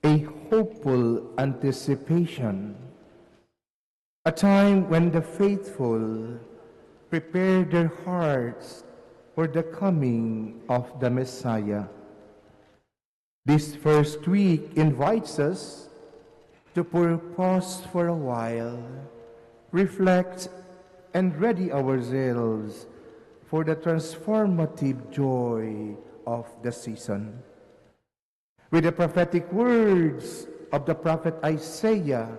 a hopeful anticipation, a time when the faithful prepare their hearts for the coming of the Messiah. This first week invites us to pause for a while, reflect, and ready ourselves for the transformative joy of the season. With the prophetic words of the prophet Isaiah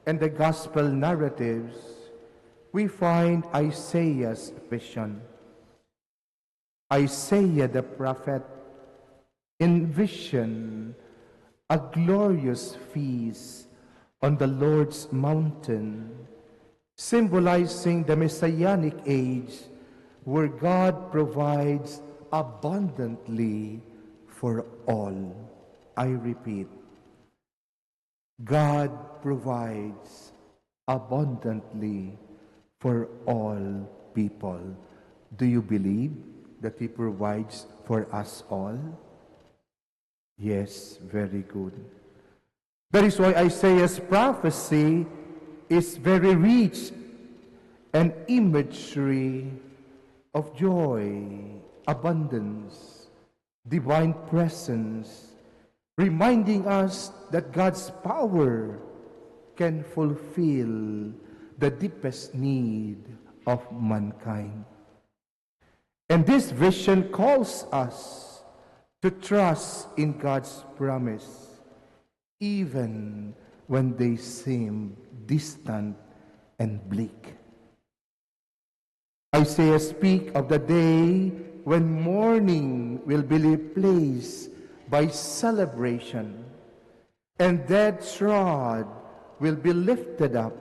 and the gospel narratives, we find Isaiah's vision. Isaiah the prophet envisioned a glorious feast on the Lord's mountain, symbolizing the Messianic age where God provides abundantly for all. I repeat, God provides abundantly for all people. Do you believe that He provides for us all? Yes, very good. That is why Isaiah's prophecy is very rich and imagery of joy, abundance, divine presence, reminding us that God's power can fulfill the deepest need of mankind. And this vision calls us to trust in God's promise, even when they seem distant and bleak. Isaiah speaks of the day when mourning will be replaced by celebration, and dead shroud will be lifted up.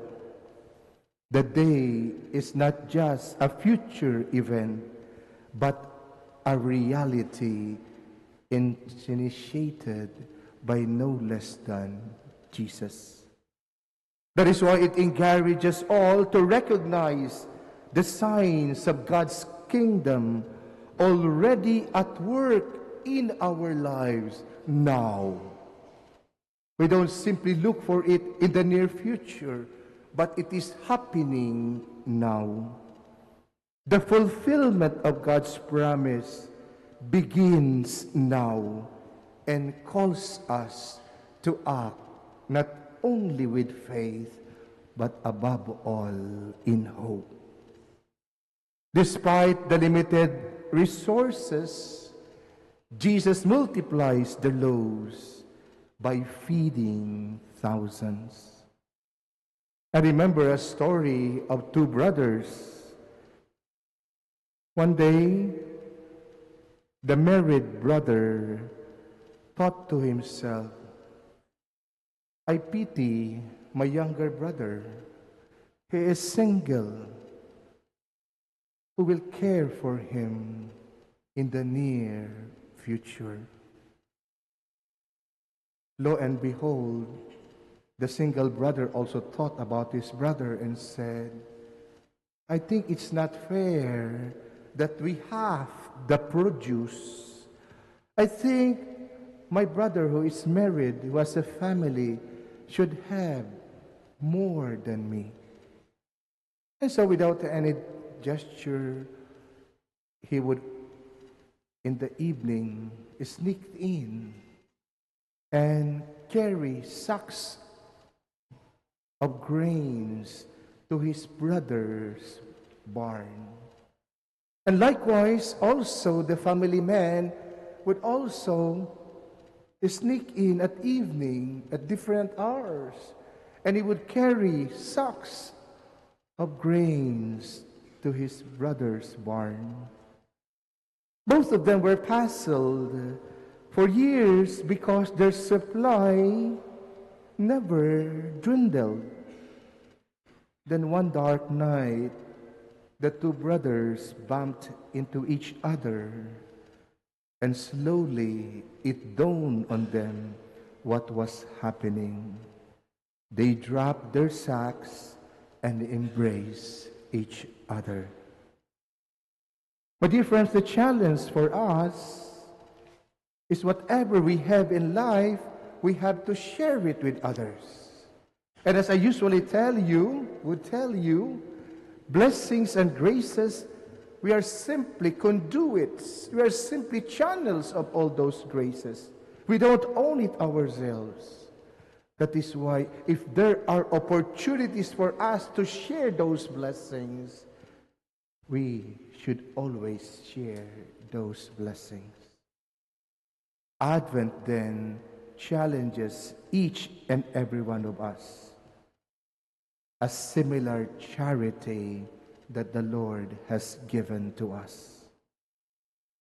The day is not just a future event, but a reality initiated by no less than Jesus. That is why it encourages all to recognize the signs of God's kingdom already at work in our lives now. We don't simply look for it in the near future, but it is happening now. The fulfillment of God's promise begins now and calls us to act not only with faith, but above all in hope. Despite the limited resources, Jesus multiplies the loaves by feeding thousands. I remember a story of two brothers. One day, the married brother thought to himself, I pity my younger brother. He is single. Who will care for him in the near future? Lo and behold, the single brother also thought about his brother and said, I think it's not fair that we have the produce. I think my brother who is married, who has a family, should have more than me. And so without any gesture, he would, in the evening, sneak in and carry sacks of grains to his brother's barn. And likewise, also the family man would also sneak in at evening at different hours, and he would carry sacks of grains to his brother's barn. Both of them were puzzled for years because their supply never dwindled. Then one dark night, the two brothers bumped into each other, and slowly it dawned on them what was happening. They dropped their sacks and embraced each other. But dear friends, the challenge for us is whatever we have in life, we have to share it with others. And as I usually would tell you, blessings and graces, we are simply conduits. We are simply channels of all those graces. We don't own it ourselves. That is why if there are opportunities for us to share those blessings, we should always share those blessings. Advent then challenges each and every one of us a similar charity that the Lord has given to us.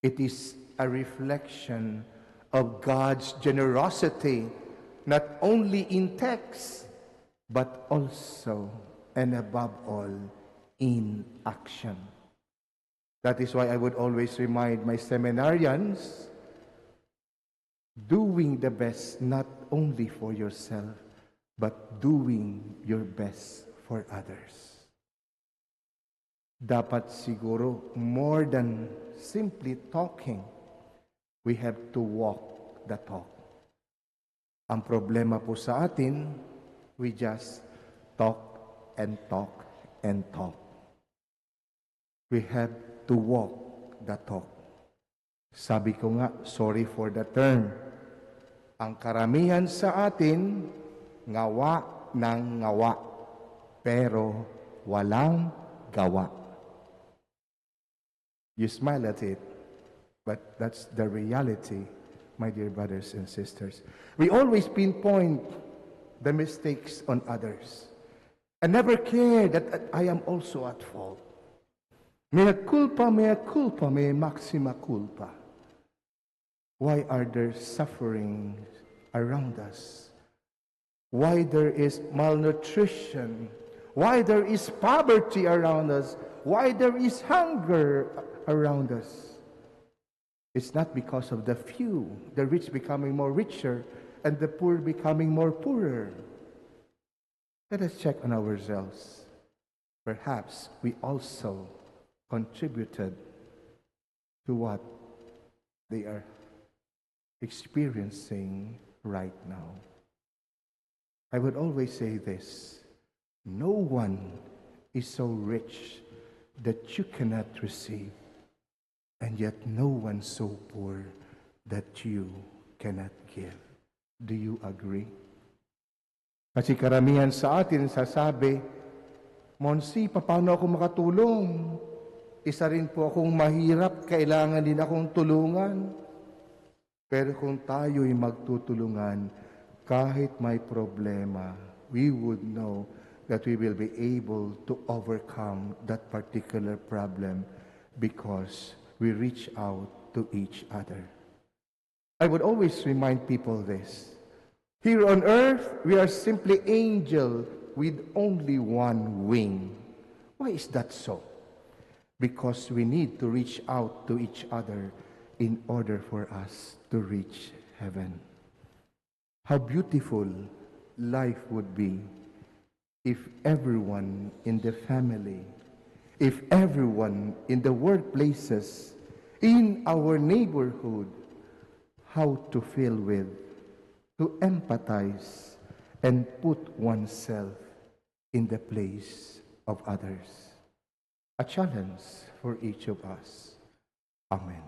It is a reflection of God's generosity, not only in text, but also and above all in action. That is why I would always remind my seminarians, doing the best not only for yourself, but doing your best for others. Dapat siguro, more than simply talking, we have to walk the talk. Ang problema po sa atin, we just talk and talk and talk. We have to walk the talk. Sabi ko nga, sorry for the term, ang karamihan sa atin, ngawa ng ngawa, pero walang gawa. You smile at it, but that's the reality, my dear brothers and sisters. We always pinpoint the mistakes on others and never care that I am also at fault. Mea culpa, mea maxima culpa. Why are there suffering around us? Why there is malnutrition? Why there is poverty around us? Why there is hunger around us? It's not because of the few, the rich becoming more richer and the poor becoming more poorer. Let us check on ourselves. Perhaps we also contributed to what they are experiencing right now. I would always say this: no one is so rich that you cannot receive, and yet no one so poor that you cannot give. Do you agree? Kasi karamihan sa atin sasabi, Monsi, paano ako makatulong? Isa rin po akong mahirap, kailangan din akong tulungan. Pero kung tayo'y magtutulungan, kahit may problema, we would know that we will be able to overcome that particular problem because we reach out to each other. I would always remind people this. Here on earth, we are simply angels with only one wing. Why is that so? Because we need to reach out to each other in order for us to reach heaven. How beautiful life would be if everyone in the family, if everyone in the workplaces, in our neighborhood, how to feel with, to empathize, and put oneself in the place of others. A challenge for each of us. Amen.